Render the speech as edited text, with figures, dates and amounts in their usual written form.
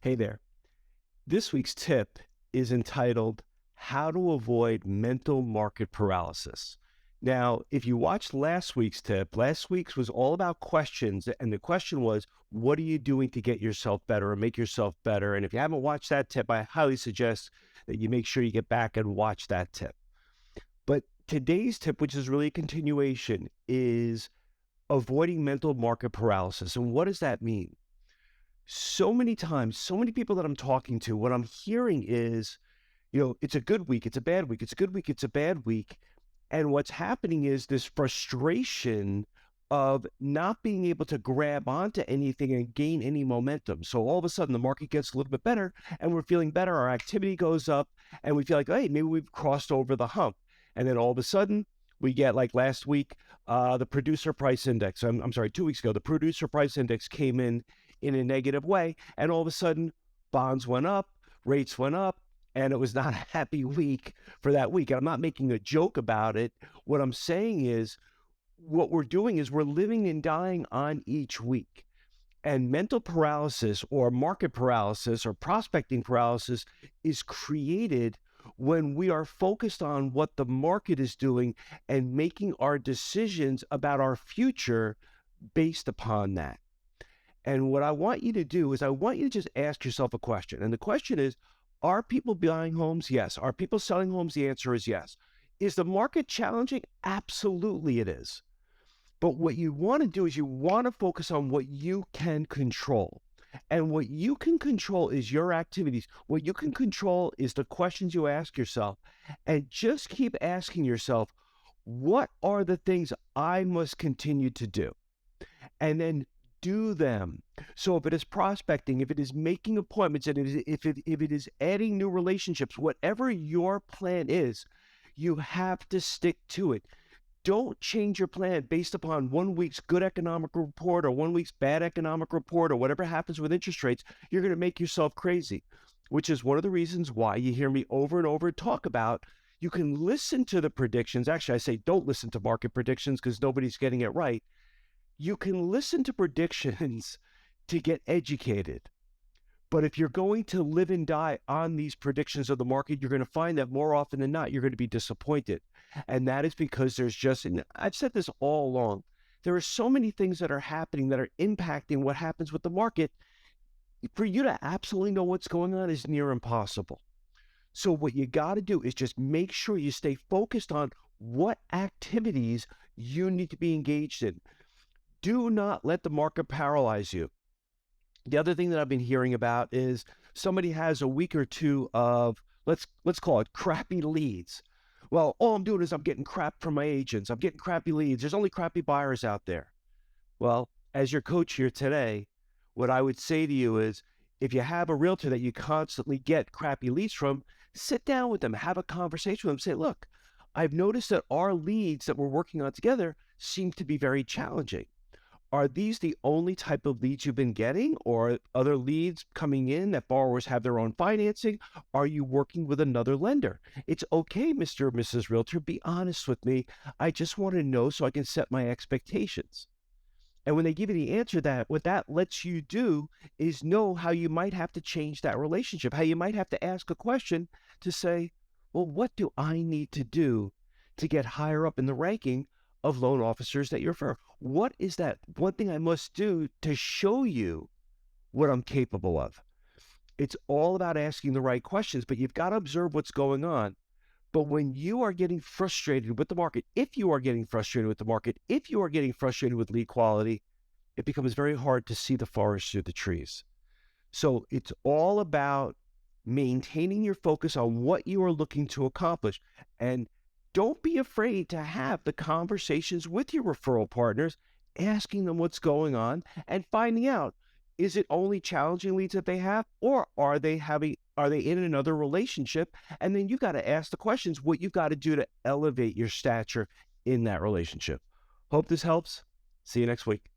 Hey there. This week's tip is entitled How to Avoid Mental Market Paralysis. Now, if you watched last week's tip, last week's was all about questions. And the question was, what are you doing to get yourself better or make yourself better? And if you haven't watched that tip, I highly suggest that you make sure you get back and watch that tip. But today's tip, which is really a continuation, is avoiding mental market paralysis. And what does that mean? So many times, so many people that I'm talking to, what I'm hearing is, it's a good week, it's a bad week, it's a good week, it's a bad week. And what's happening is this frustration of not being able to grab onto anything and gain any momentum. So all of a sudden the market gets a little bit better and we're feeling better. Our activity goes up and we feel like, hey, maybe we've crossed over the hump. And then all of a sudden we get like last week, the producer price index, I'm sorry, 2 weeks ago, the producer price index came in a negative way. And all of a sudden bonds went up, rates went up, and it was not a happy week for that week. And I'm not making a joke about it. What I'm saying is what we're doing is we're living and dying on each week. And mental paralysis or market paralysis or prospecting paralysis is created when we are focused on what the market is doing and making our decisions about our future based upon that. And what I want you to do is I want you to just ask yourself a question. And the question is, are people buying homes? Yes. Are people selling homes? The answer is yes. Is the market challenging? Absolutely it is. But what you want to do is you want to focus on what you can control. And what you can control is your activities. What you can control is the questions you ask yourself. And just keep asking yourself, what are the things I must continue to do? And then do them. So if it is prospecting, if it is making appointments, and if it is adding new relationships, whatever your plan is, you have to stick to it. Don't change your plan based upon 1 week's good economic report or 1 week's bad economic report or whatever happens with interest rates. You're going to make yourself crazy, which is one of the reasons why you hear me over and over talk about you can listen to the predictions. Actually, I say don't listen to market predictions because nobody's getting it right. You can listen to predictions to get educated. But if you're going to live and die on these predictions of the market, you're going to find that more often than not, you're going to be disappointed. And that is because there's just, and I've said this all along, there are so many things that are happening that are impacting what happens with the market. For you to absolutely know what's going on is near impossible. So what you got to do is just make sure you stay focused on what activities you need to be engaged in. Do not let the market paralyze you. The other thing that I've been hearing about is somebody has a week or two of, let's call it crappy leads. Well, all I'm doing is I'm getting crap from my agents. I'm getting crappy leads. There's only crappy buyers out there. Well, as your coach here today, what I would say to you is if you have a realtor that you constantly get crappy leads from, sit down with them, have a conversation with them, say, look, I've noticed that our leads that we're working on together seem to be very challenging. Are these the only type of leads you've been getting, or other leads coming in that borrowers have their own financing? Are you working with another lender? It's okay, Mr. or Mrs. Realtor, be honest with me. I just want to know so I can set my expectations. And when they give you the answer, that what that lets you do is know how you might have to change that relationship, how you might have to ask a question to say, well, what do I need to do to get higher up in the ranking of loan officers that you refer? What is that one thing I must do to show you what I'm capable of? It's all about asking the right questions, but you've got to observe what's going on. But when you are getting frustrated with the market, if you are getting frustrated with the market, if you are getting frustrated with lead quality, it becomes very hard to see the forest through the trees. So it's all about maintaining your focus on what you are looking to accomplish. And don't be afraid to have the conversations with your referral partners, asking them what's going on and finding out, is it only challenging leads that they have, or are they in another relationship? And then you got to ask the questions, what you've got to do to elevate your stature in that relationship. Hope this helps. See you next week.